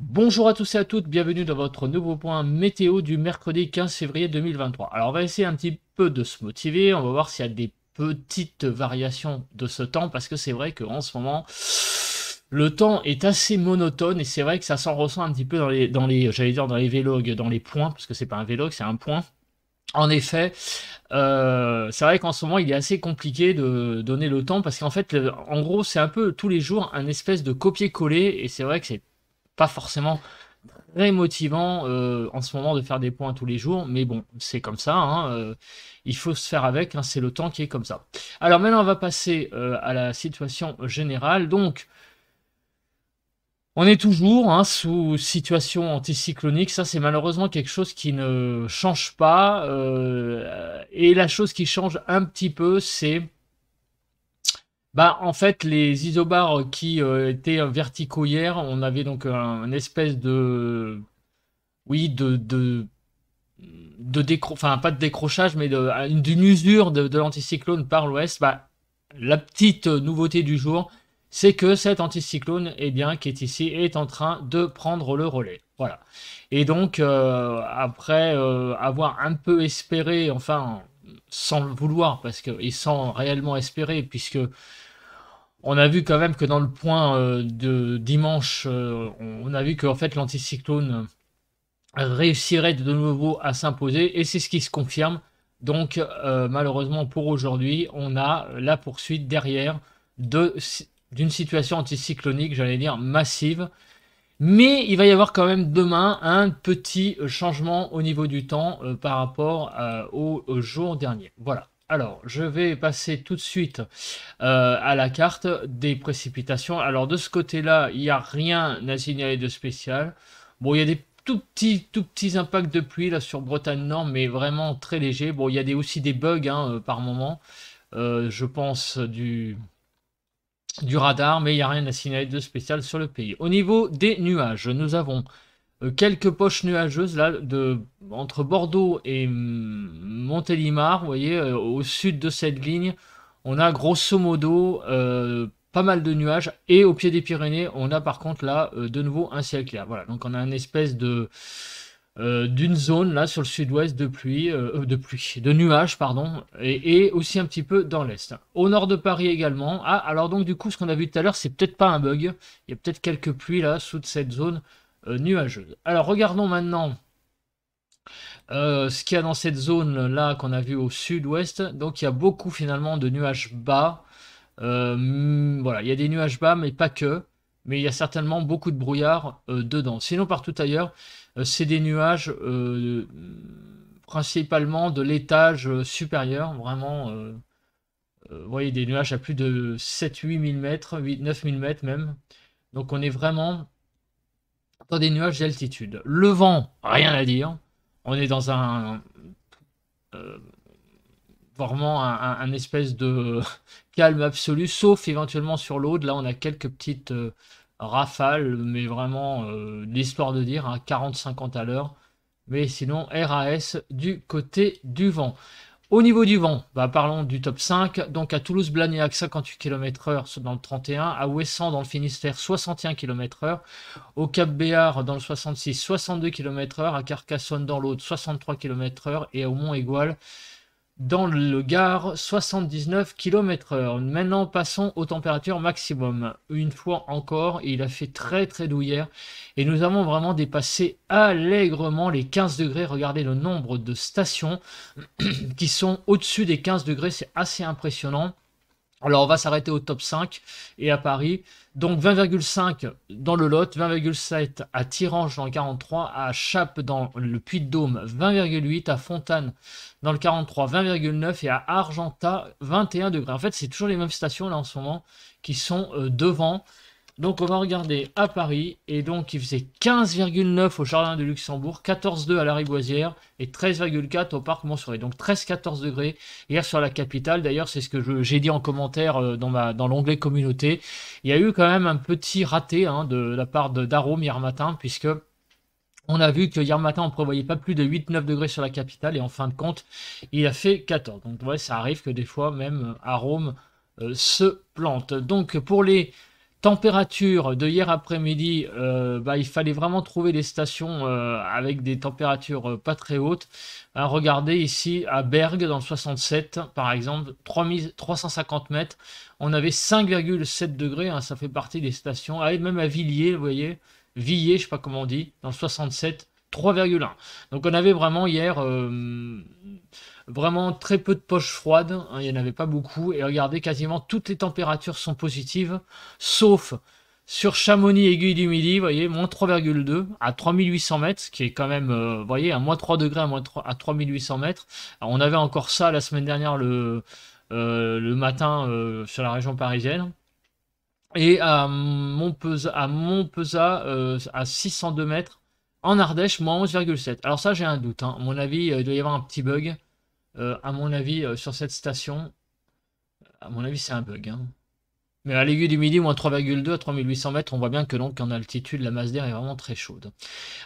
Bonjour à tous et à toutes, bienvenue dans votre nouveau point météo du mercredi 15 février 2023. Alors on va essayer un petit peu de se motiver, on va voir s'il y a des petites variations de ce temps, parce que c'est vrai qu'en ce moment, le temps est assez monotone, et c'est vrai que ça s'en ressent un petit peu j'allais dire dans les vlogs, dans les points, parce que c'est pas un vlog, c'est un point. En effet, c'est vrai qu'en ce moment, il est assez compliqué de donner le temps, parce qu'en fait, en gros, c'est un peu tous les jours un espèce de copier-coller, et c'est vrai que c'est pas forcément très motivant en ce moment de faire des points tous les jours, mais bon, c'est comme ça, hein, il faut se faire avec, hein, c'est le temps qui est comme ça. Alors maintenant, on va passer à la situation générale. Donc, on est toujours sous situation anticyclonique, ça c'est malheureusement quelque chose qui ne change pas, et la chose qui change un petit peu, c'est bah, en fait, les isobars qui étaient verticaux hier, on avait donc un espèce de, oui, enfin pas de décrochage, mais d'une usure de l'anticyclone par l'ouest. Bah, la petite nouveauté du jour, c'est que cet anticyclone, eh bien, qui est ici, est en train de prendre le relais. Voilà. Et donc, après avoir un peu espéré, enfin, sans le vouloir, parce que, et sans réellement espérer, puisque on a vu quand même que dans le point de dimanche, on a vu que en fait l'anticyclone réussirait de nouveau à s'imposer, et c'est ce qui se confirme. Donc malheureusement pour aujourd'hui, on a la poursuite derrière d'une situation anticyclonique, j'allais dire massive. Mais il va y avoir quand même demain un petit changement au niveau du temps par rapport au jour dernier. Voilà. Alors, je vais passer tout de suite à la carte des précipitations. Alors, de ce côté-là, il n'y a rien à signaler de spécial. Bon, il y a des tout petits impacts de pluie là sur Bretagne Nord, mais vraiment très légers. Bon, il y a aussi des bugs par moment. Je pense du radar, mais il n'y a rien à signaler de spécial sur le pays. Au niveau des nuages, nous avons quelques poches nuageuses là entre Bordeaux et Montélimar. Vous voyez, au sud de cette ligne, on a grosso modo pas mal de nuages, et au pied des Pyrénées, on a par contre là de nouveau un ciel clair. Voilà, donc on a une espèce d'une zone là sur le sud-ouest de nuages, pardon, et aussi un petit peu dans l'est. Au nord de Paris également. Ah, alors donc du coup, ce qu'on a vu tout à l'heure, c'est peut-être pas un bug. Il y a peut-être quelques pluies là sous cette zone nuageuse. Alors regardons maintenant ce qu'il y a dans cette zone là qu'on a vu au sud-ouest. Donc il y a beaucoup finalement de nuages bas. Voilà, il y a des nuages bas, mais pas que. Mais il y a certainement beaucoup de brouillard dedans. Sinon, partout ailleurs, c'est des nuages principalement de l'étage supérieur. Vraiment, vous voyez, des nuages à plus de 7-8 000 mètres, 8-9 000 mètres même. Donc on est vraiment dans des nuages d'altitude. Le vent, rien à dire. On est dans euh, vraiment un espèce de calme absolu, sauf éventuellement sur l'Aude. Là, on a quelques petites rafales, mais vraiment l'histoire de dire, 40-50 à l'heure. Mais sinon, RAS du côté du vent. Au niveau du vent, bah parlons du top 5. Donc à Toulouse-Blagnac, 58 km/h dans le 31. À Ouessant, dans le Finistère, 61 km/h. Au Cap Béar, dans le 66, 62 km/h. À Carcassonne, dans l'Aude, 63 km/h. Et au Mont-Égual, dans le Gard, 79 km/h. Maintenant, passons aux températures maximum. Une fois encore, il a fait très très doux hier, et nous avons vraiment dépassé allègrement les 15 degrés. Regardez le nombre de stations qui sont au-dessus des 15 degrés, c'est assez impressionnant. Alors on va s'arrêter au top 5 et à Paris. Donc 20,5 dans le Lot, 20,7 à Tirange dans le 43, à Chappes dans le Puy-de-Dôme 20,8, à Fontane dans le 43 20,9 et à Argentat 21 degrés. En fait, c'est toujours les mêmes stations là en ce moment qui sont devant. Donc on va regarder à Paris, et donc il faisait 15,9 au Jardin de Luxembourg, 14,2 à la Riboisière et 13,4 au Parc Montsouris. Donc 13-14 degrés hier sur la capitale. D'ailleurs, c'est ce que j'ai dit en commentaire dans l'onglet communauté. Il y a eu quand même un petit raté de la part d'Arôme hier matin, puisque on a vu que hier matin on prévoyait pas plus de 8-9 degrés sur la capitale, et en fin de compte il a fait 14. Donc ouais, ça arrive que des fois même Arôme se plante. Donc pour les température de hier après-midi, il fallait vraiment trouver des stations avec des températures pas très hautes. Regardez ici à Bergue dans le 67 par exemple, 350 mètres, on avait 5,7 degrés, hein, ça fait partie des stations. Ah, et même à Villiers, vous voyez, Villiers, je sais pas comment on dit, dans le 67, 3,1. Donc on avait vraiment hier vraiment très peu de poches froides, hein, il n'y en avait pas beaucoup. Et regardez, quasiment toutes les températures sont positives, sauf sur Chamonix, Aiguille du Midi, vous voyez, moins 3,2 à 3800 mètres, ce qui est quand même, vous voyez, à moins 3 degrés à 3800 mètres. Alors, on avait encore ça la semaine dernière le matin sur la région parisienne. Et à Montpezat, à 602 mètres, en Ardèche, moins 11,7. Alors ça, j'ai un doute, hein. À mon avis, il doit y avoir un petit bug. À mon avis, sur cette station, à mon avis, c'est un bug, hein. Mais à l'Aiguille du Midi, moins 3,2 à 3800 mètres, on voit bien que donc en altitude, la masse d'air est vraiment très chaude.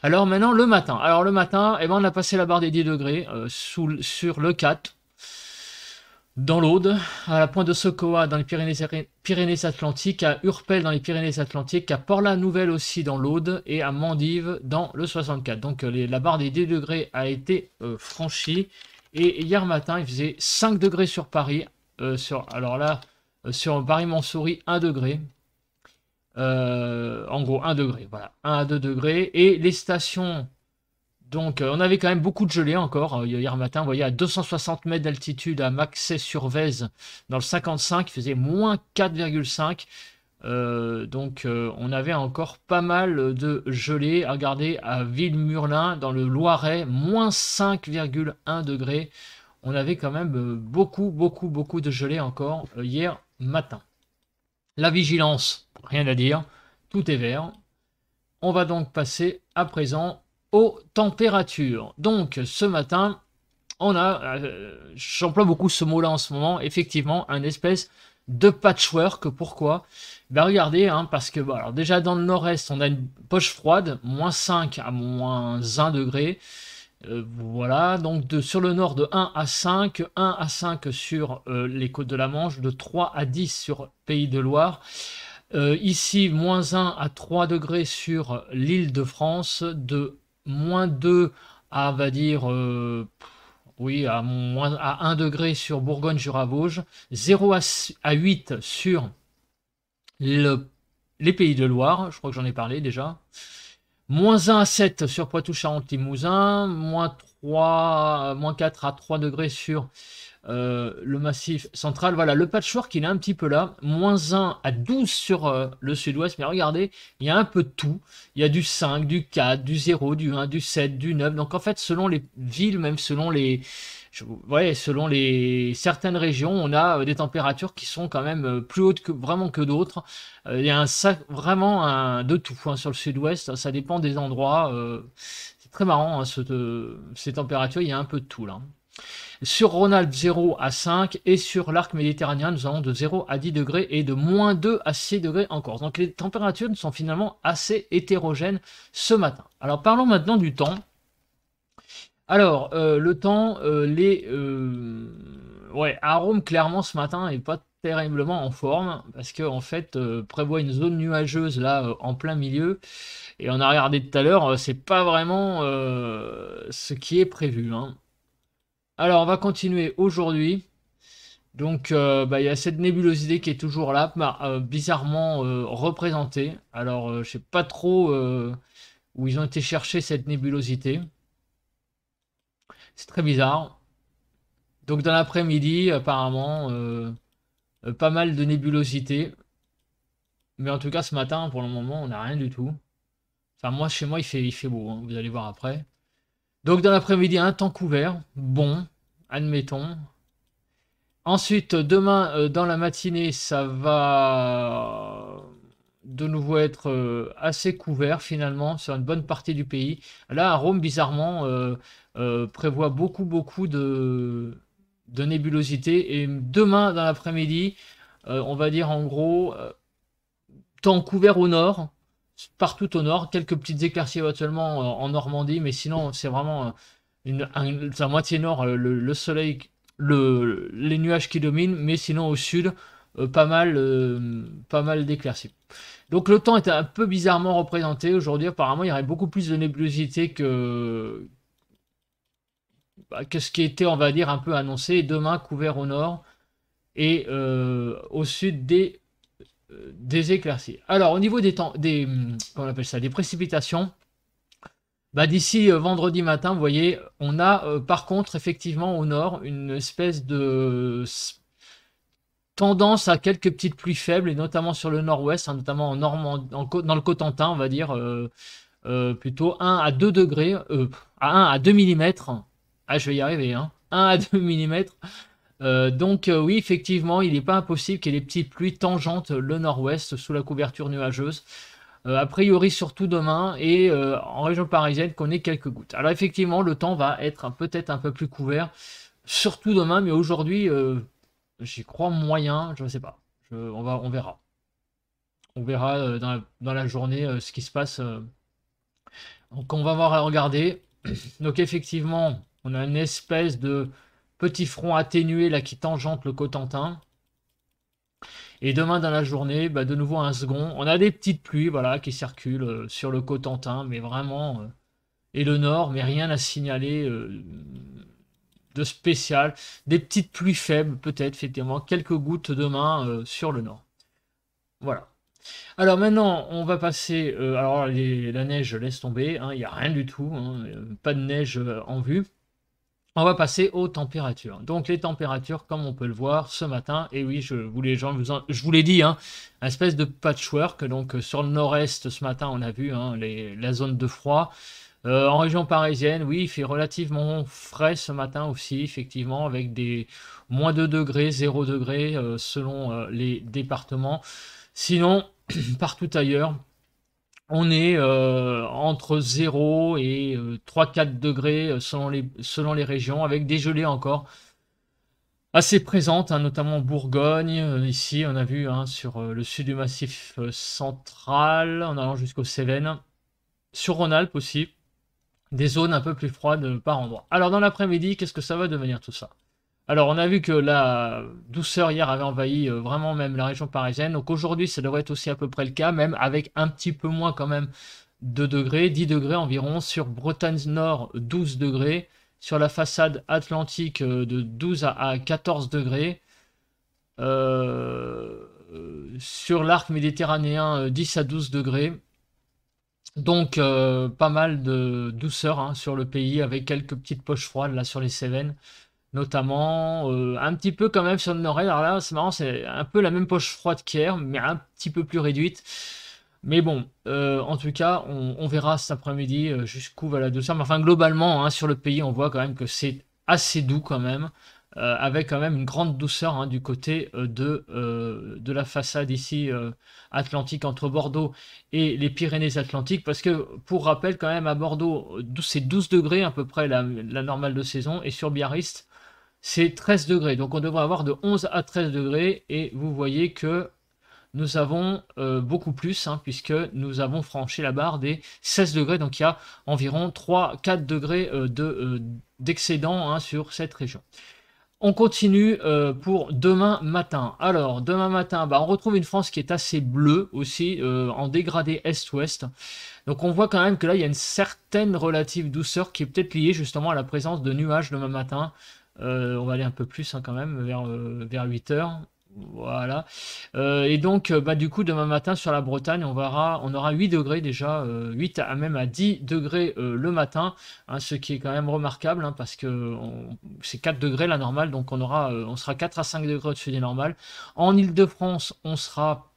Alors maintenant, le matin. Alors le matin, on a passé la barre des 10 degrés sur le 4, dans l'Aude, à la pointe de Socoa dans les Pyrénées-Atlantiques, à Urpel dans les Pyrénées-Atlantiques, à Port-la-Nouvelle aussi dans l'Aude et à Mandive dans le 64. Donc la barre des 10 degrés a été franchie. Et hier matin, il faisait 5 degrés sur Paris. Alors là, sur Paris-Montsouris, 1 degré. En gros, 1 degré. Voilà, 1 à 2 degrés. Et les stations, donc on avait quand même beaucoup de gelée encore hier matin. Vous voyez, à 260 mètres d'altitude, à Maxey-sur-Vèze, dans le 55, il faisait moins 4,5. On avait encore pas mal de gelée. Regardez, à Villemurlin, dans le Loiret, moins 5,1 degrés. On avait quand même beaucoup de gelée encore hier matin. La vigilance, rien à dire, tout est vert. On va donc passer à présent aux températures. Donc ce matin, on a, j'emploie beaucoup ce mot-là en ce moment, effectivement, un espèce de patchwork. Pourquoi? Regardez, hein, parce que alors déjà dans le nord-est, on a une poche froide, moins 5 à moins 1 degré. Voilà, donc sur le nord de 1 à 5, 1 à 5 sur les côtes de la Manche, de 3 à 10 sur Pays de Loire. Ici, moins 1 à 3 degrés sur l'île de France, de moins 2 à, on va dire, oui, à 1 degré sur Bourgogne-Jura-Vosges, 0 à 8 sur les Pays de Loire, je crois que j'en ai parlé déjà. Moins 1 à 7 sur Poitou-Charentes-Limousin, moins 4 à 3 degrés sur le massif central. Voilà, le patchwork, il est un petit peu là. Moins 1 à 12 sur le sud-ouest. Mais regardez, il y a un peu de tout. Il y a du 5, du 4, du 0, du 1, du 7, du 9. Donc en fait, selon les villes, même selon certaines régions, on a des températures qui sont quand même plus hautes que d'autres. Il y a vraiment de tout, hein, sur le sud-ouest. Ça dépend des endroits. C'est très marrant, hein, ces températures. Il y a un peu de tout là. Sur Rhône-Alpes, 0 à 5. Et sur l'arc méditerranéen, nous avons de 0 à 10 degrés et de moins 2 à 6 degrés en Corse. Donc les températures sont finalement assez hétérogènes ce matin. Alors parlons maintenant du temps. Alors, le temps, Arôme, clairement, ce matin, n'est pas terriblement en forme, parce qu'en fait, prévoit une zone nuageuse, là, en plein milieu, et on a regardé tout à l'heure, c'est pas vraiment ce qui est prévu, hein. Alors, on va continuer aujourd'hui. Donc, il y a cette nébulosité qui est toujours là, bizarrement représentée. Alors, je sais pas trop où ils ont été chercher cette nébulosité. C'est très bizarre. Donc dans l'après-midi, apparemment, pas mal de nébulosité. Mais en tout cas, ce matin, pour le moment, on n'a rien du tout. Enfin, moi, chez moi, il fait beau, hein, vous allez voir après. Donc dans l'après-midi, un temps couvert. Bon, admettons. Ensuite, demain, dans la matinée, ça va de nouveau être assez couvert, finalement, sur une bonne partie du pays. Là, à Rome, bizarrement, prévoit beaucoup de nébulosité. Et demain, dans l'après-midi, on va dire en gros, temps couvert au nord, partout au nord, quelques petites éclaircies éventuellement en Normandie, mais sinon, c'est vraiment la moitié nord, le soleil, les nuages qui dominent, mais sinon au sud, pas mal d'éclaircies. Donc le temps était un peu bizarrement représenté aujourd'hui. Apparemment, il y aurait beaucoup plus de nébulosité que ce qui était, on va dire, un peu annoncé. Demain, couvert au nord et au sud des éclaircies. Alors, au niveau des temps, comment on appelle ça, des précipitations, bah, d'ici vendredi matin, vous voyez, on a par contre, effectivement, au nord, une espèce de tendance à quelques petites pluies faibles, et notamment sur le nord-ouest, hein, notamment en Normandie, dans le Cotentin, on va dire, plutôt 1 à 2 degrés, à 1 à 2 millimètres. Ah, je vais y arriver, hein. 1 à 2 millimètres. Donc oui, effectivement, il n'est pas impossible qu'il y ait des petites pluies tangentes le nord-ouest sous la couverture nuageuse. A priori surtout demain et en région parisienne qu'on ait quelques gouttes. Alors effectivement, le temps va être peut-être un peu plus couvert, surtout demain, mais aujourd'hui, j'y crois moyen, je ne sais pas. On verra. On verra dans la journée ce qui se passe. Donc on va voir regarder. Donc effectivement, on a une espèce de petit front atténué là qui tangente le Cotentin. Et demain dans la journée, bah, de nouveau un second. On a des petites pluies voilà, qui circulent sur le Cotentin, mais vraiment, et le nord, mais rien à signaler de spécial. Des petites pluies faibles, peut-être, effectivement, quelques gouttes demain sur le nord. Voilà. Alors maintenant, on va passer. Alors la neige, laisse tomber, hein, il n'y a rien du tout, hein, pas de neige en vue. On va passer aux températures. Donc les températures, comme on peut le voir ce matin, et oui, je vous l'ai dit, hein, une espèce de patchwork. Donc sur le nord-est ce matin, on a vu hein, la zone de froid. En région parisienne, oui, il fait relativement frais ce matin aussi, effectivement, avec des moins 2 degrés, 0 degrés selon les départements. Sinon, partout ailleurs, on est entre 0 et 3-4 degrés selon les régions, avec des gelées encore assez présentes, hein, notamment en Bourgogne. Ici, on a vu hein, sur le sud du massif central, en allant jusqu'aux Cévennes. Sur Rhône-Alpes aussi, des zones un peu plus froides par endroits. Alors dans l'après-midi, qu'est-ce que ça va devenir tout ça? Alors, on a vu que la douceur hier avait envahi vraiment même la région parisienne. Donc aujourd'hui, ça devrait être aussi à peu près le cas, même avec un petit peu moins quand même de degrés, 10 degrés environ. Sur Bretagne Nord, 12 degrés. Sur la façade atlantique, de 12 à 14 degrés. Sur l'arc méditerranéen, 10 à 12 degrés. Donc, pas mal de douceur hein, sur le pays, avec quelques petites poches froides là sur les Cévennes notamment, un petit peu quand même sur le nord-est. Alors là, c'est marrant, c'est un peu la même poche froide qu'hier, mais un petit peu plus réduite. Mais bon, en tout cas, on verra cet après-midi jusqu'où va la douceur. Mais enfin, globalement, hein, sur le pays, on voit quand même que c'est assez doux quand même, avec quand même une grande douceur hein, du côté de la façade ici atlantique entre Bordeaux et les Pyrénées-Atlantiques. Parce que, pour rappel, quand même, à Bordeaux, c'est 12 degrés à peu près la normale de saison, et sur Biarritz, c'est 13 degrés. Donc on devrait avoir de 11 à 13 degrés. Et vous voyez que nous avons beaucoup plus, hein, puisque nous avons franchi la barre des 16 degrés. Donc il y a environ 3-4 degrés d'excédent hein, sur cette région. On continue pour demain matin. Alors, demain matin, bah, on retrouve une France qui est assez bleue aussi, en dégradé est-ouest. Donc on voit quand même que là, il y a une certaine relative douceur qui est peut-être liée justement à la présence de nuages demain matin. On va aller un peu plus hein, quand même, vers 8 heures. Voilà. Et donc, bah, du coup, demain matin sur la Bretagne, on aura 8 degrés déjà, 8 à même à 10 degrés le matin, hein, ce qui est quand même remarquable, hein, parce que c'est 4 degrés la normale, donc on sera 4 à 5 degrés au-dessus des normales. En Île-de-France, on sera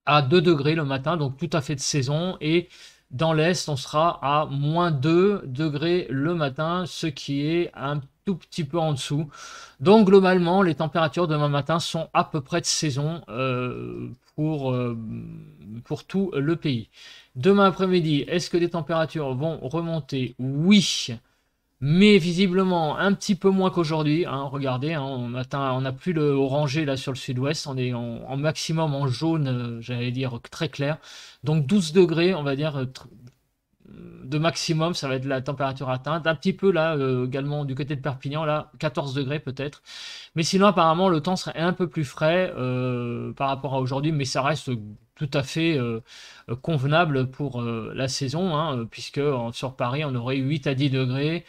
à 2 degrés le matin, donc tout à fait de saison, et dans l'Est, on sera à moins 2 degrés le matin, ce qui est un tout petit peu en dessous. Donc globalement, les températures demain matin sont à peu près de saison pour tout le pays. Demain après-midi, est-ce que les températures vont remonter? Oui, mais visiblement un petit peu moins qu'aujourd'hui. Hein, regardez, hein, on n'a plus le orangé là sur le sud-ouest, on est en maximum en jaune, j'allais dire très clair. Donc 12 degrés, on va dire de maximum, ça va être la température atteinte. Un petit peu là, également du côté de Perpignan, là, 14 degrés peut-être. Mais sinon, apparemment, le temps serait un peu plus frais par rapport à aujourd'hui, mais ça reste tout à fait convenable pour la saison, hein, puisque sur Paris, on aurait 8 à 10 degrés.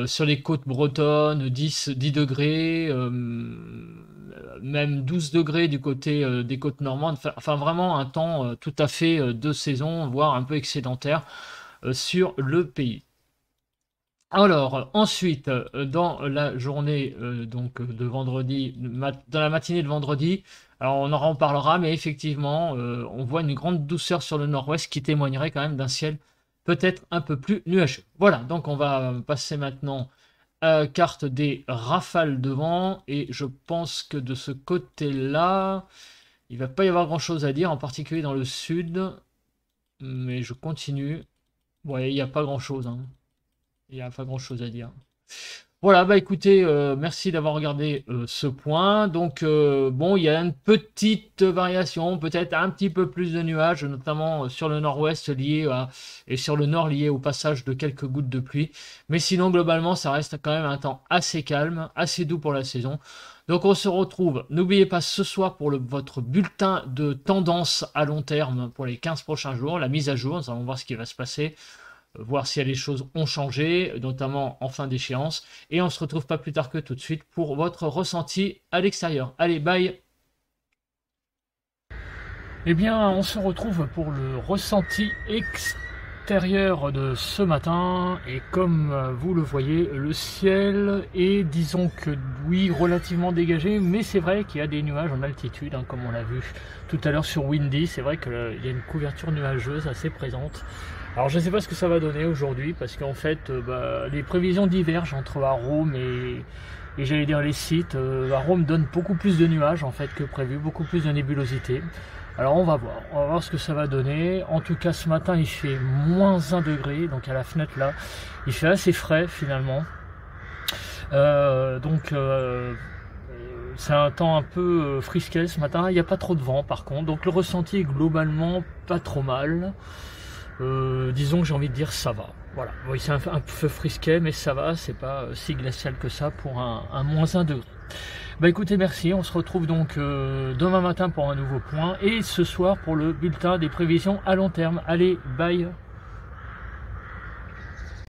Sur les côtes bretonnes, 10 degrés, même 12 degrés du côté des côtes normandes. Enfin, vraiment un temps tout à fait de saison, voire un peu excédentaire sur le pays. Alors, ensuite, dans la journée donc de vendredi, dans la matinée de vendredi, alors on en reparlera, mais effectivement, on voit une grande douceur sur le nord-ouest qui témoignerait quand même d'un ciel peut-être un peu plus nuageux. Voilà, donc on va passer maintenant à la carte des rafales de vent, et je pense que de ce côté-là, il va pas y avoir grand-chose à dire, en particulier dans le sud, mais je continue. Ouais, il n'y a pas grand-chose, hein. Il n'y a pas grand-chose à dire. Voilà, bah écoutez, merci d'avoir regardé ce point. Donc, bon, il y a une petite variation, peut-être un petit peu plus de nuages, notamment sur le nord-ouest et sur le nord lié au passage de quelques gouttes de pluie. Mais sinon, globalement, ça reste quand même un temps assez calme, assez doux pour la saison. Donc, on se retrouve, n'oubliez pas ce soir pour votre bulletin de tendance à long terme pour les 15 prochains jours, la mise à jour. Nous allons voir ce qui va se passer, voir si les choses ont changé, notamment en fin d'échéance. Et on se retrouve pas plus tard que tout de suite pour votre ressenti à l'extérieur. Allez, bye! Eh bien, on se retrouve pour le ressenti extérieur de ce matin. Et comme vous le voyez, le ciel est, disons que oui, relativement dégagé. Mais c'est vrai qu'il y a des nuages en altitude, hein, comme on l'a vu tout à l'heure sur Windy. C'est vrai qu'il y a une couverture nuageuse assez présente. Alors je ne sais pas ce que ça va donner aujourd'hui, parce qu'en fait les prévisions divergent entre Arome et j'allais dire les sites. Arome donne beaucoup plus de nuages en fait que prévu, beaucoup plus de nébulosité. Alors on va voir ce que ça va donner. En tout cas ce matin il fait moins 1 degré, donc à la fenêtre là, il fait assez frais finalement. C'est un temps un peu frisquet ce matin, il n'y a pas trop de vent par contre, donc le ressenti est globalement pas trop mal. Disons que j'ai envie de dire ça va. Voilà, oui, c'est un peu frisquet, mais ça va, c'est pas si glacial que ça pour un moins 1 degré. Bah écoutez, merci, on se retrouve donc demain matin pour un nouveau point, et ce soir pour le bulletin des prévisions à long terme. Allez, bye!